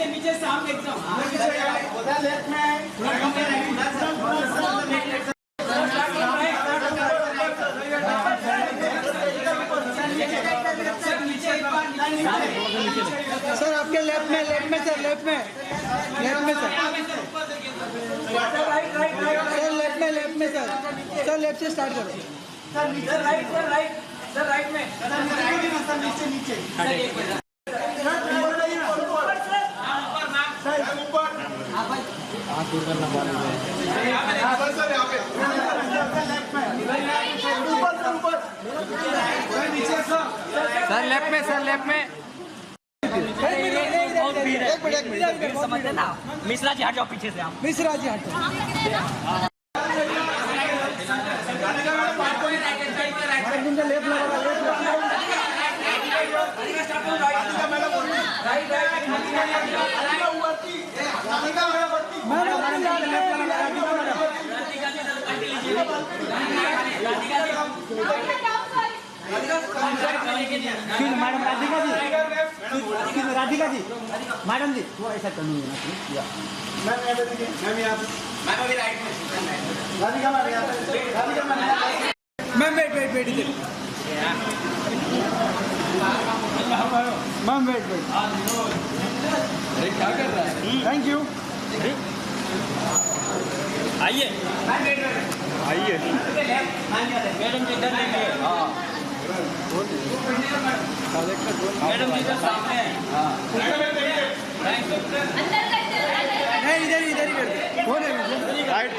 नीचे सामने एकदम लेफ्ट में सर आपके लेफ्ट में सर लेफ्ट में सर लेफ्ट में सर लेफ्ट से स्टार्ट करो सर राइट में सर नीचे हाथ दूर करना सर लेफ्ट में एक मिनट समझते ना मिश्रा जी हट जाओ पीछे से आप मिश्रा जी हट left madam Radhika ji madam जी थोड़ा ऐसा करनी है ना मैम वेट मैम वेट क्या कर रहा है थैंक यू आइए मैडम जी इधर लेंगे मैडम जी इधर सामने नहीं इधर ही कर राइट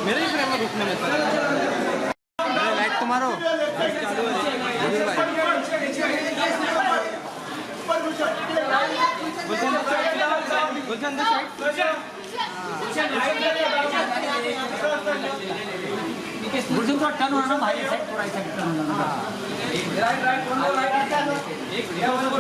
मेरे ही फ्रेम में रुकने में लाइट तुम्हारो गुलशन थोड़ा टर्न होना भाई साइड थोड़ा ऐसा टर्न होना गुलशन थोड़ा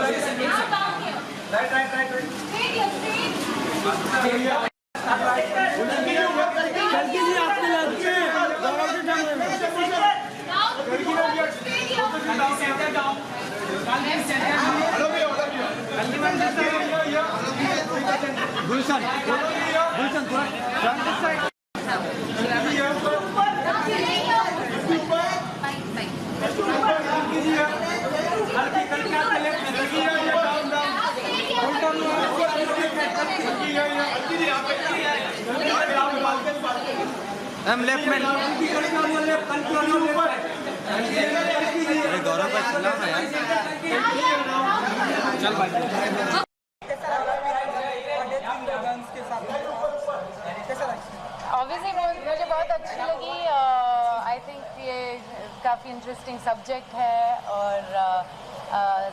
हम लेफ्ट में गौरव का चला है यार चल भाई ऑब्वियसली मुझे बहुत अच्छी लगी आई थिंक ये काफ़ी इंटरेस्टिंग सब्जेक्ट है और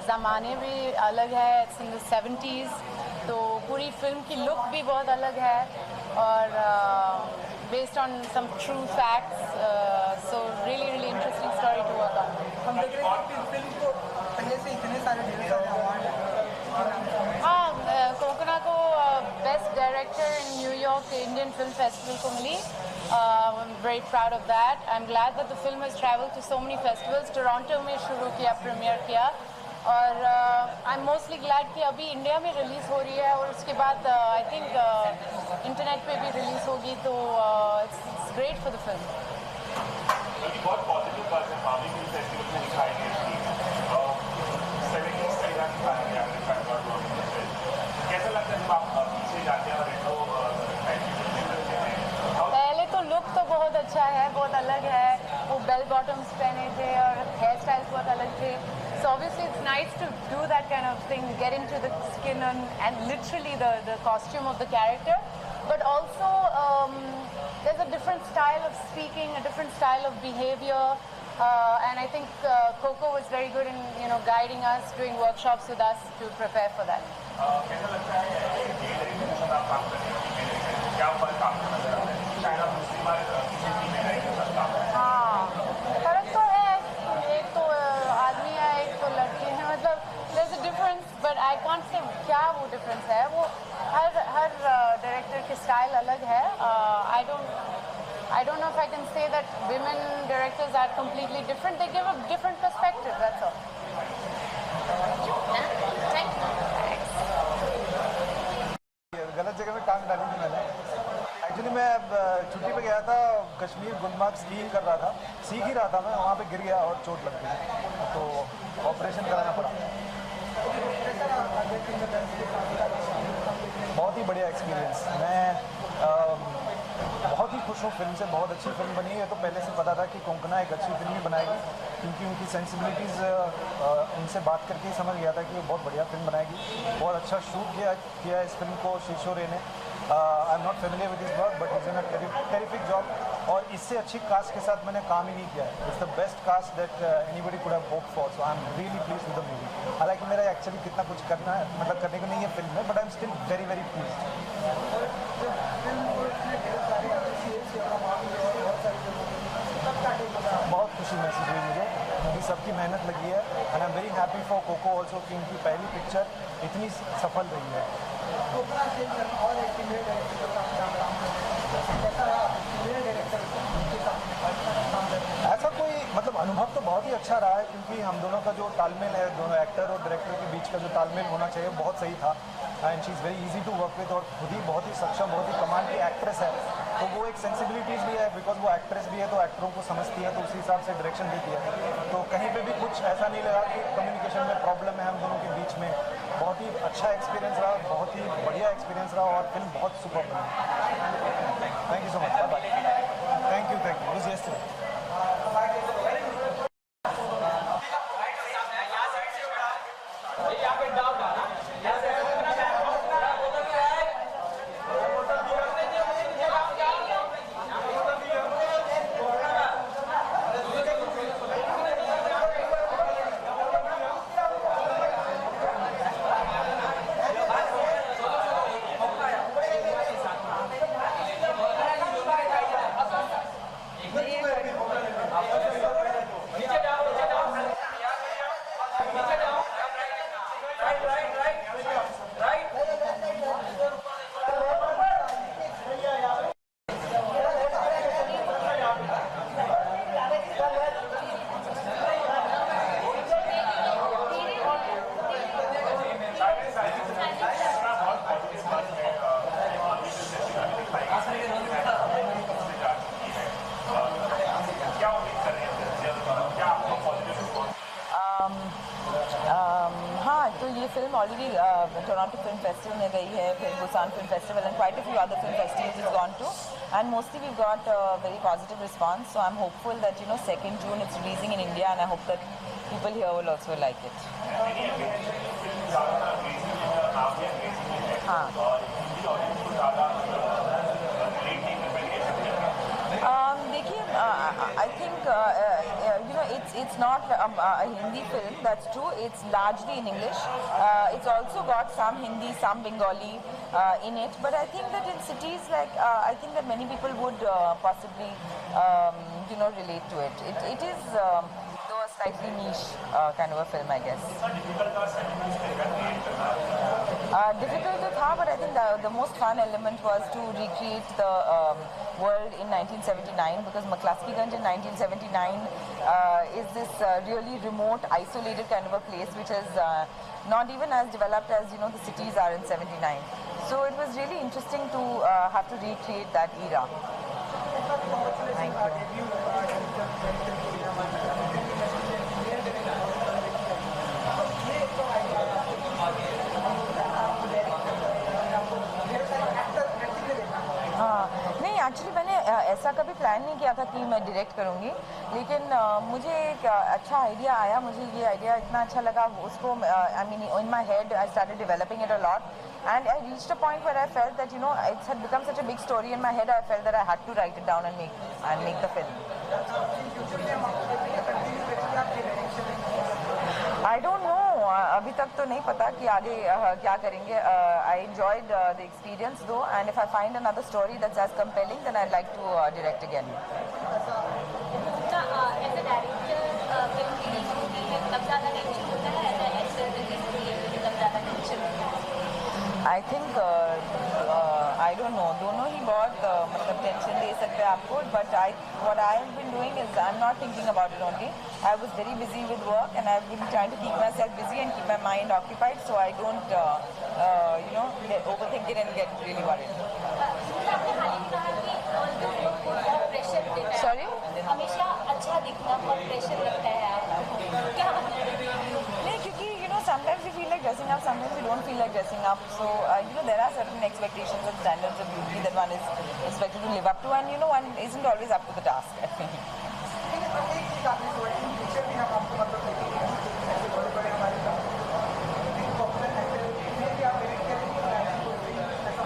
ज़माने भी अलग है इट्स इन द 70s तो पूरी फिल्म की लुक भी बहुत अलग है और based on some true facts so really interesting story to work on हम देख रहे हैं कि फिल्म को पहले से इतने सारे अवार्ड हाँ कोकोना को best director in New York Indian film festival को मिली I'm very proud of that. I'm glad that the film has traveled to so many festivals. Toronto में शुरू किया, प्रीमियर किया और I'm mostly glad कि अभी इंडिया में रिलीज़ हो रही है और उसके बाद I think इंटरनेट पे भी रिलीज़ होगी तो it's great for the film. बहुत पॉजिटिव बात है मामी फिल्म फेस्टिवल में दिखाई गई थी 70s का इराक कैसा लगता है जब आप पीछे जाते हैं और रेट्रो पहले तो लुक तो बहुत अच्छा है, बहुत अलग है, वो बेल बॉटम्स पहने थे और हेयर स्टाइल्स बहुत अलग थे. So obviously it's nice to do that kind of thing, get into the skin and literally the costume of the character. But also there's a different style of speaking, a different style of behavior. And I think Coco was very good in guiding us, doing workshops with us to prepare for that. कैसा लगता है क्या फर्क आपको नजर आता है शायद आप दूसरी बार किसी टीम में रहेंगे हाँ फर्क तो है, एक तो आदमी है एक तो लड़की है, मतलब there's a difference but I can't say क्या वो डिफरेंस है. वो हर डायरेक्टर की स्टाइल अलग है. I don't know if I can say that women directors are completely different. They give a different perspective, that's all. Thank you. गलत जगह में टांग डाली थी मैंने. एक्चुअली मैं छुट्टी पे गया था कश्मीर, गुलमर्ग स्कीइंग कर रहा था, सीख ही रहा था मैं, वहाँ पे गिर गया और चोट लग गई, तो ऑपरेशन कराना पड़ा. बहुत ही बढ़िया एक्सपीरियंस. मैं बहुत ही खुश हूँ फिल्म से. बहुत अच्छी फिल्म बनी है. तो पहले से पता था कि कोंकणा एक अच्छी फिल्म ही बनाएगी, क्योंकि उनकी सेंसिबिलिटीज़ उनसे बात करके ही समझ गया था कि वो बहुत बढ़िया फिल्म बनाएगी. बहुत अच्छा शूट किया इस फिल्म को शीशो रे ने. I am not familiar with this work but is an a terrific job. और इससे अच्छी कास्ट के साथ मैंने काम ही नहीं किया है. It's the best cast that anybody could have hoped for. So I am really pleased with the movie. हालांकि मेरा एक्चुअली कितना कुछ करना है, मतलब करने को नहीं है फिल्म में, but I am still very very pleased. बहुत खुशी महसूस हुई मुझे, क्योंकि सबकी मेहनत लगी है. And I am very happy for Koko also कि उनकी पहली पिक्चर इतनी सफल रही है. ऐसा कोई मतलब अनुभव तो बहुत ही अच्छा रहा है, क्योंकि हम दोनों का जो तालमेल है, दोनों एक्टर और डायरेक्टर के बीच का जो तालमेल होना चाहिए बहुत सही था. And she is very easy to work with, और खुद ही बहुत ही सक्षम, बहुत ही कमाल की एक्ट्रेस है. तो वो एक सेंसिबिलिटीज़ भी है, बिकॉज वो एक्ट्रेस भी है तो एक्टरों को समझती है, तो उसी हिसाब से डायरेक्शन देती है. तो कहीं पे भी कुछ ऐसा नहीं लगा कि कम्युनिकेशन में प्रॉब्लम है हम दोनों के बीच में. बहुत ही अच्छा एक्सपीरियंस रहा, बहुत ही बढ़िया एक्सपीरियंस रहा, और फिल्म बहुत सुपर बनी. Thank you so much. Bye. Thank you. बस yesterday. film already Toronto Film Festival में गई है, फिर Busan Film Festival and quite a few other film festivals it's gone to, and mostly we've got a very positive response. So I'm hopeful that 2nd June it's releasing in India, and I hope that people here will also like it. हाँ. देखिए, I think it's not a Hindi film. That's true. It's largely in English. It's also got some Hindi, some Bengali in it. But I think that in cities like I think that many people would possibly relate to it. It is though a slightly niche kind of a film, I guess. Difficult to tha, but I think the most fun element was to recreate the world in 1979, because McCluskeyganj in 1979 is this really remote, isolated kind of a place which is not even as developed as the cities are in 79. So it was really interesting to have to recreate that era. Thank you. Actually मैंने ऐसा कभी plan नहीं किया था कि मैं direct करूँगी, लेकिन मुझे एक अच्छा आइडिया आया. मुझे ये आइडिया इतना अच्छा लगा, उसको I mean in my head I started developing it a lot, and I reached a point where I felt that it had become such a big story in my head. I felt that I had to write it down and make the film. I don't know. अभी तक तो नहीं पता कि आगे क्या करेंगे. I enjoyed the experience though, and if I find another story that's as compelling, then I'd like to direct again. As a director, film release होती है तब ज़्यादा टेंशन होता है, as a actor release होती है तब ज़्यादा टेंशन होता है. I think I don't know. दोनों ही बहुत मतलब टेंशन दे सकते हैं आपको. But what I have been doing is I'm not thinking about it only. I was very busy with work and I've been trying to keep myself busy and keep my mind occupied so I don't get overthink it and get really worried. आपने हाल ही कहा कि always बहुत pressure देता है. Sorry? हमेशा अच्छा दिखना बहुत प्रेशर लगता है आपको. क्या नहीं, क्योंकि sometimes we feel like dressing up, sometimes we don't feel like dressing up. So there are certain expectations and standards of beauty that one is expected to live up to, and one isn't always up to the task. I think.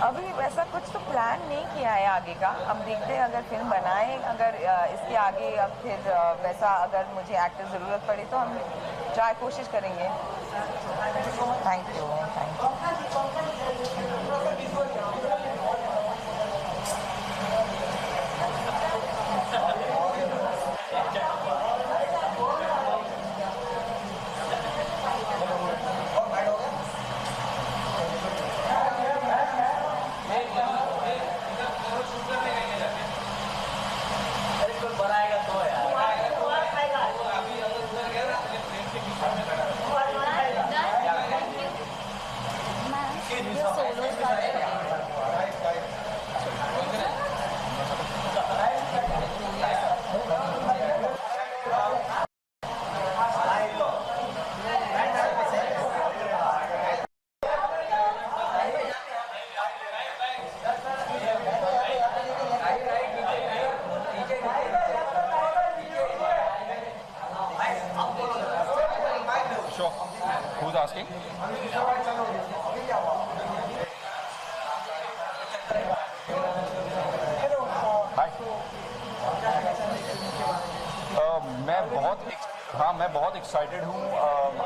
अभी वैसा कुछ तो plan नहीं किया है आगे का. अब देखते हैं अगर फिल्म बनाए, अगर इसके आगे अब फिर वैसा अगर मुझे एक्टर ज़रूरत पड़ी तो हम ट्राई कोशिश करेंगे. Thank you. Who's asking? मैं बहुत एक्साइटेड हूँ.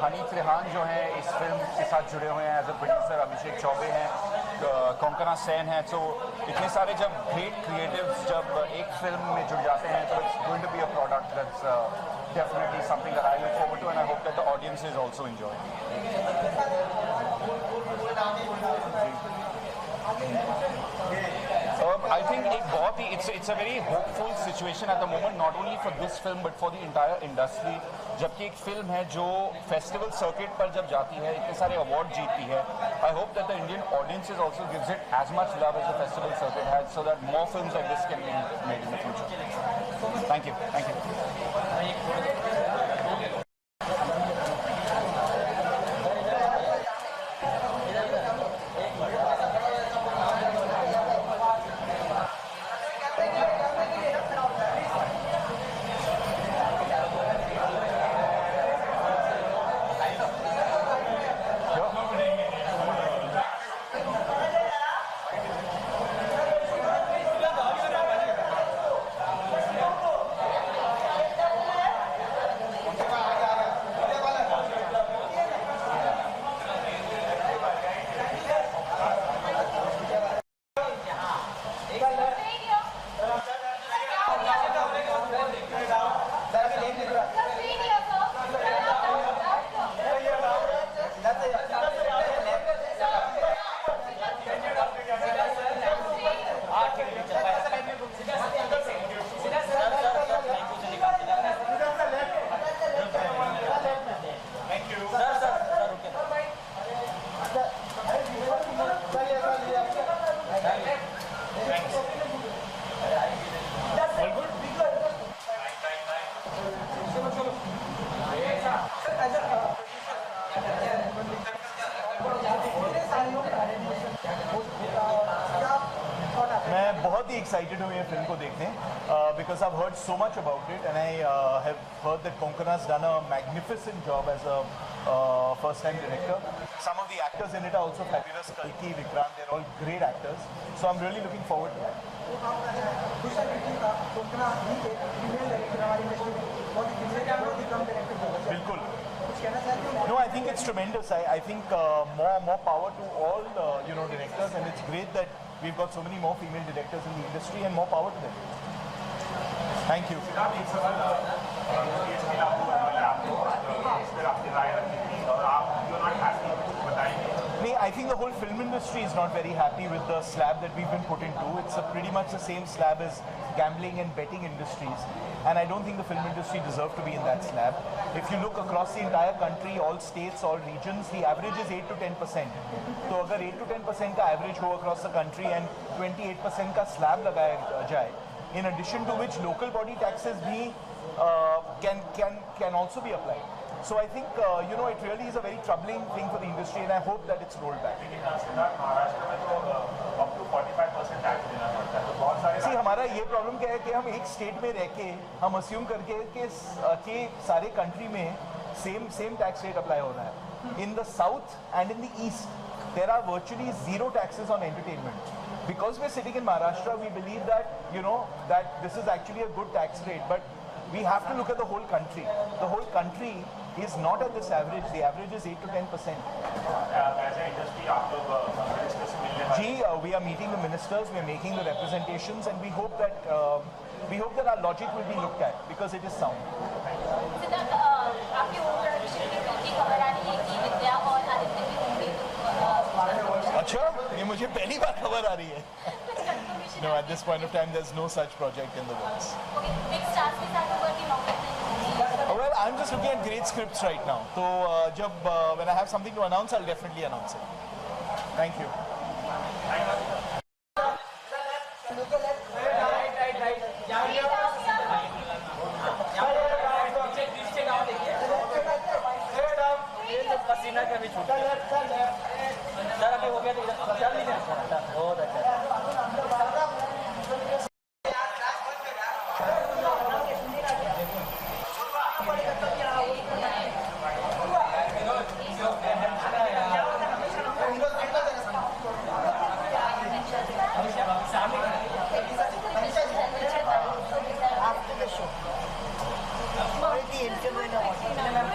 हनीफ रेहान जो हैं इस फिल्म के साथ जुड़े हुए हैं एज अ प्रोड्यूसर. अभिषेक चौबे हैं, कोंकणा सेन है. तो इतने सारे जब ग्रेट क्रिएटिव्स जब एक फिल्म में जुड़ जाते हैं तो it's going to be a product that's definitely something that I look forward to and I hope that the audiences also enjoy. I think it's a very hopeful situation at the moment, not only for this film but for the entire industry. जबकि एक film है जो festival circuit पर जब जाती है, इतने सारे अवार्ड जीतती है. I hope that the Indian audiences also gives it as much love as the festival circuit has, so that more films like this can be made in the future. Thank you. Thank you. Excited हूँ ये film को देखने because I've heard so much about it and I have heard that Konkana's done a magnificent job as a first-time director. Some of the actors in it are also fabulous. Kalki, Vikrant, they're all great actors. So I'm really looking forward to that. बिल्कुल. No, I think it's tremendous. I think more power to all directors, and it's great that we've got so many more female directors in the industry, and more power to them. Thank you. आप I think the whole film industry is not very happy with the slab that we've been put into. It's pretty much the same slab as gambling and betting industries, and I don't think the film industry deserves to be in that slab. If you look across the entire country, all states, all regions, the average is 8 to 10%. So अगर 8 to 10% का average हो across the country and 28% का slab लगाया जाए, in addition to which local body taxes भी can also be applied. So I think it really is a very troubling thing for the industry, and I hope that it's rolled back. Maharashtra में तो up to 45% tax देना पड़ता है, तो बहुत सारे See, हमारा ये प्रॉब्लम क्या है कि हम एक स्टेट में रह के हम अस्यूम करके कि सारे कंट्री में सेम टैक्स रेट अप्लाई हो रहा है. In the south and in the east there are virtually zero taxes on entertainment. Because we're sitting in Maharashtra, we believe that this is actually a good tax rate, but we have to look at the whole country. The whole country is not at this average. The average is 8 to 10%. As a industry आप लोग minister से मिलने वाले We are meeting the ministers, we are making the representations, and we hope that our logic will be looked at because it is sound. Siddharth, आपके home production की film की खबर आ रही है कि विद्या और आदित्य भी होंगे. अच्छा, ये मुझे पहली बार खबर आ रही है. No, at this point of time, there's no such project in the works. Okay, big stars के साथ working offer Well, I'm just looking at great scripts right now. So, when I have something to announce, I'll definitely announce it. Thank you. पसीना का भी छूटा sir, अभी हो गया तो इधर चल लीजिए. बहुत अच्छा.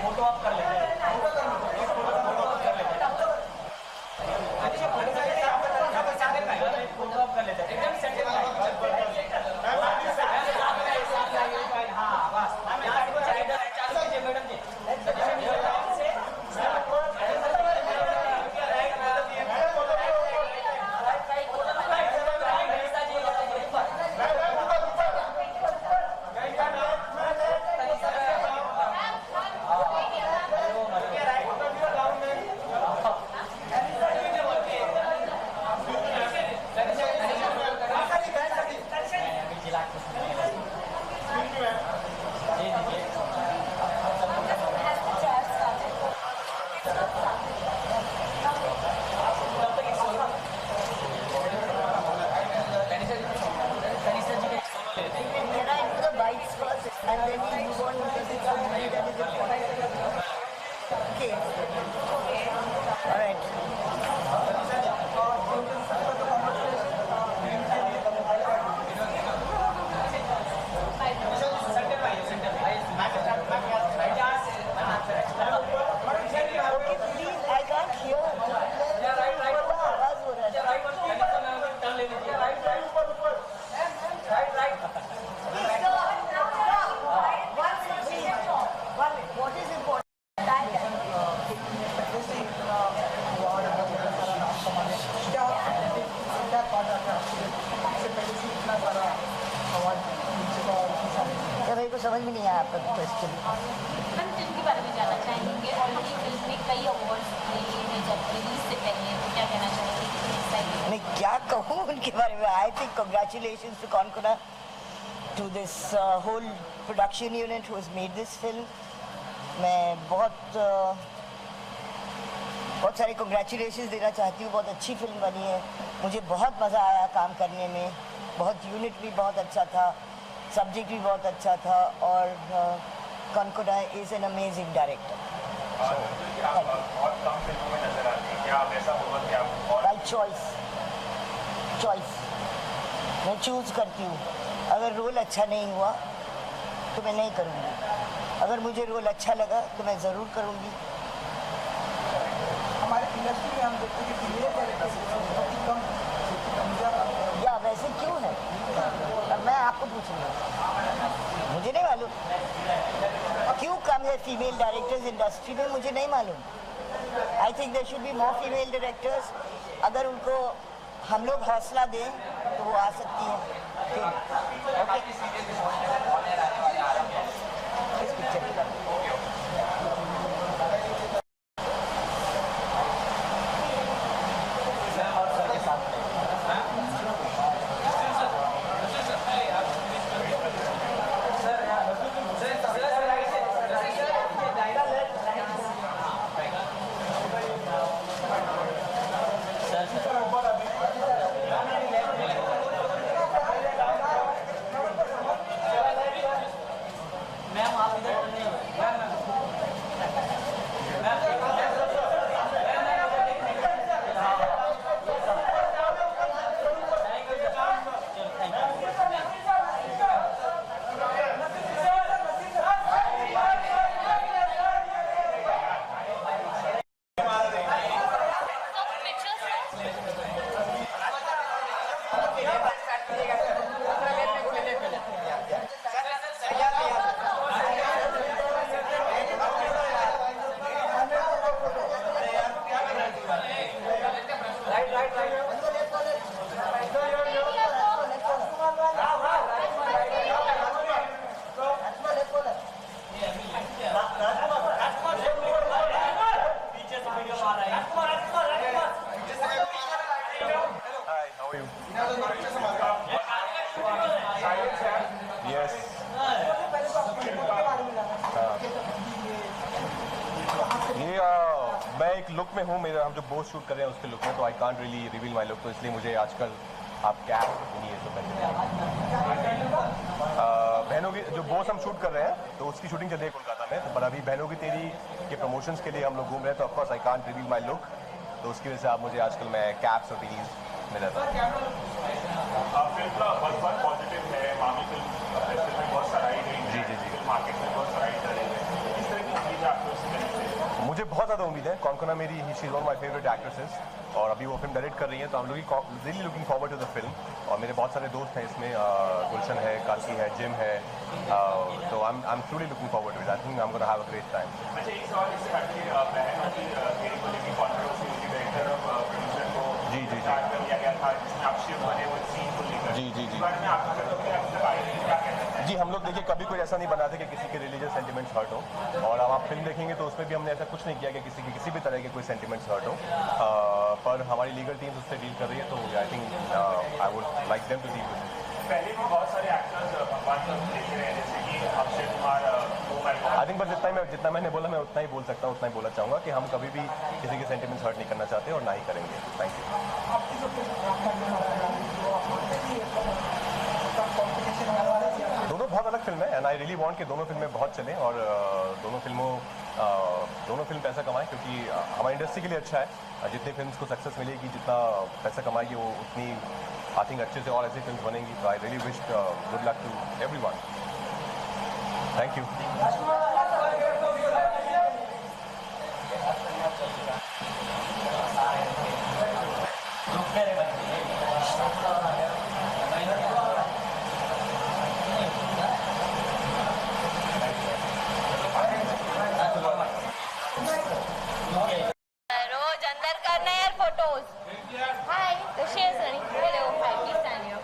फोटो आप कर लेते एकदम सेंटर में. हाँ बस चालू कीजिए मैडम जी. समझ में नहीं आया आपका क्वेश्चन. हम फिल्म के बारे में जानना चाहेंगे. ऑलरेडी फिल्म में कई अवार्ड्स लिए हैं जब रिलीज से पहले, तो क्या कहना चाहेंगे? मैं क्या कहूँ उनके बारे में. I think congratulations to Konkona, to this whole production unit who has made this film. मैं बहुत सारे कंग्रेचुलेशंस देना चाहती हूँ. बहुत अच्छी फिल्म बनी है. मुझे बहुत मज़ा आया काम करने में. बहुत यूनिट भी बहुत अच्छा था, सब्जेक्ट भी बहुत अच्छा था, और कॉनकोना इज़ एन अमेजिंग डायरेक्टर. बहुत कम फिल्मों में नजर आती है, क्या ऐसा होगा कि आप और बाई चॉइस मैं चूज़ करती हूँ. अगर रोल अच्छा नहीं हुआ तो मैं नहीं करूँगी. अगर मुझे रोल अच्छा लगा तो मैं ज़रूर करूँगी. हमारे इंडस्ट्री में हम देखते हैं कि फीमेल कैरेक्टर्स कम. या वैसे क्यों है? अब मैं आपको पूछूंगा, मुझे नहीं मालूम क्यों कम है फीमेल डायरेक्टर्स इंडस्ट्री में. मुझे नहीं मालूम. I think there should be more female directors. अगर उनको हम लोग हौसला दें तो वो आ सकती है. इस पिक्चर की बात. Yes. ये मैं एक लुक में हूँ. मेरा हम जो बोस शूट कर रहे हैं उसके लुक में, तो I can't really reveal my look. तो इसलिए मुझे आजकल आप कैप सुनिए तो पहले बहनों की जो बोस हम शूट कर रहे हैं तो उसकी शूटिंग चल रही है कोलकाता में. तो पर अभी बहनों की तेरी के प्रमोशंस के लिए हम लोग घूम रहे हैं, तो of course I can't reveal my look. तो उसकी वजह से आप मुझे आजकल मैं कैप्स और टीनीज में रहता हूँ. फिल्म का बहुत पॉजिटिव है. मामी फिल्म फेस्टिवल में बहुत सराही गई. जी जी जी. मार्केट में बहुत सराही कर रही है. इस तरह की चीज़ें आपको मुझे बहुत ज़्यादा उम्मीद है. कौनकना मेरी she is one my favourite actresses और अभी वो फिल्म डायरेक्ट कर रही हैं, तो हम लोग really looking forward to the film. और मेरे बहुत सारे दोस्त हैं इसमें, गुलशन है, कालकी है, जिम है. तो I am truly looking forward to it. I think I am gonna have a great time. अच्छा, एक सवाल इससे हटके बहनों की तेरी को लेकर कॉन्ट्रोवर्सी हुई थी. डायरेक्टर और प्रोड्यूसर को जी जी स्टार्ट कर दिया गया था जिसमें आप शिव बने वो सीन को लेकर. जी जी जी. इस बारे में आपको क्या कहना है? जी हम लोग देखिए कभी कोई ऐसा नहीं बनाते कि किसी के रिलीजियस सेंटिमेंट्स हर्ट हो. और अब आप फिल्म देखेंगे तो उसमें भी हमने ऐसा कुछ नहीं किया कि किसी भी तरह के कोई सेंटिमेंट्स हर्ट हो. पर हमारी लीगल टीम्स उससे डील कर रही है, तो I think I would like them to deal with it. पहले भी बहुत सारे एक्टर्स भगवान का देख रहे हैं, जैसे कि अक्षय कुमार. आई थिंक बस जितना मैंने बोला मैं उतना ही बोल सकता हूँ, उतना ही बोलना चाहूँगा कि हम कभी भी किसी के सेंटिमेंट्स हर्ट नहीं करना चाहते और ना ही करेंगे. Thank you. दोनों बहुत अलग फिल्म है एंड आई रियली वांट कि दोनों फिल्में बहुत चलें और दोनों फिल्म पैसा कमाएं, क्योंकि हमारी इंडस्ट्री के लिए अच्छा है. जितनी फिल्म्स को सक्सेस मिलेगी, जितना पैसा कमाएगी, वो उतनी आई थिंक अच्छे से और ऐसी फिल्म बनेंगी. तो I really wish good luck to everyone. Thank you. रोज अंदर करना यार फोटोज. हाय कशी आहेस राणी? Hello hi please stand here.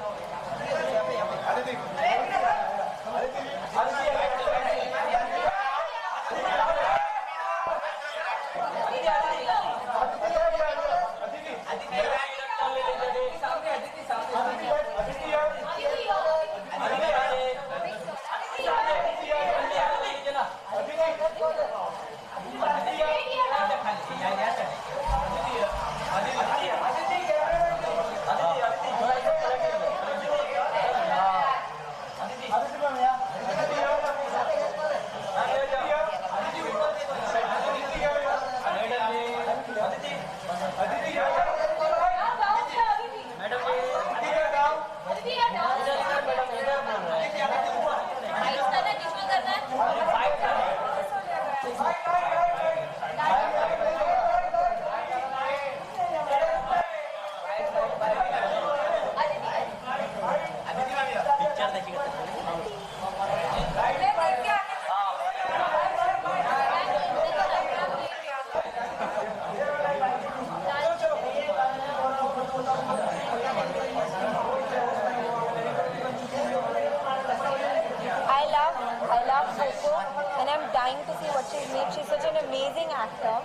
I love Coco, and I'm dying to see what she's made. She's such an amazing actor,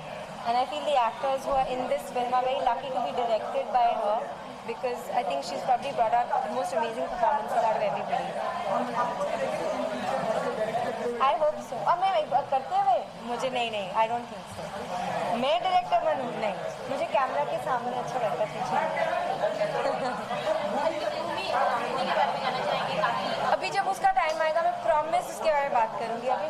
and I feel the actors who are in this film are very lucky to be directed by her, because I think she's probably brought out the most amazing performances out of everybody. I hope so. और मैं करते हुए मुझे नहीं I don't think so. मैं director बनूँ नहीं, मुझे कैमरा के सामने अच्छा लगता है। अभी जब उसका टाइम आएगा मैं प्रॉमिस उसके बारे में बात करूँगी, अभी